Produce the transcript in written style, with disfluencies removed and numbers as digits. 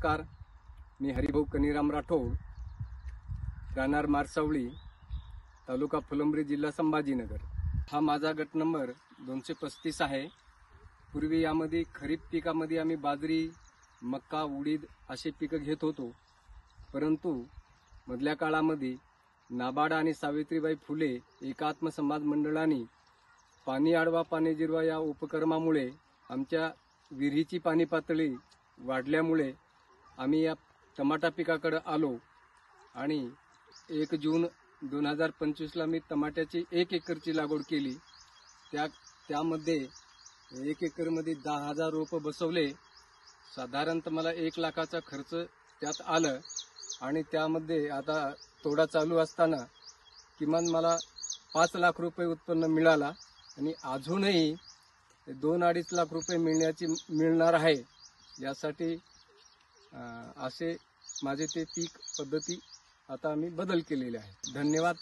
नमस्कार, मी हरिभाऊ कनीराम राठोड, राहणार मारसावळी, तालुका फुलंब्री, जिल्हा संभाजीनगर। हा माझा गट नंबर 235 आहे। पूर्वी यामध्ये खरीप पिकामध्ये आम्ही बाजरी, मक्का, उडीद असे पिकं घेत होतो, परंतु मधल्या काळामध्ये नाबार्ड आणि सावित्रीबाई फुले एकात्म समाज मंडळाने पाणी अडवा पाणी जिरवा या उपक्रमामुळे आमच्या विहिरीची पाणी पातळी वाढल्यामुळे आम्ही या टमाटा पिकाकडे आलो आणि 1 जून 2025ला मी टमाट्याची 1 एकरची लागवड केली। त्यामध्ये 1 एकरमध्ये 10,000 रोपं बसवले। साधारणतः मला 1 लाखाचा खर्च त्यात आलं आणि त्यामध्ये आता तोडा चालू असताना किमान मला 5 लाख रुपये उत्पन्न मिळाला आणि अजूनही 2-2.5 लाख रुपये मिळणार आहे। यासाठी असे माझे ते पीक पद्धती आता आम्ही बदल केलेले आहे। धन्यवाद।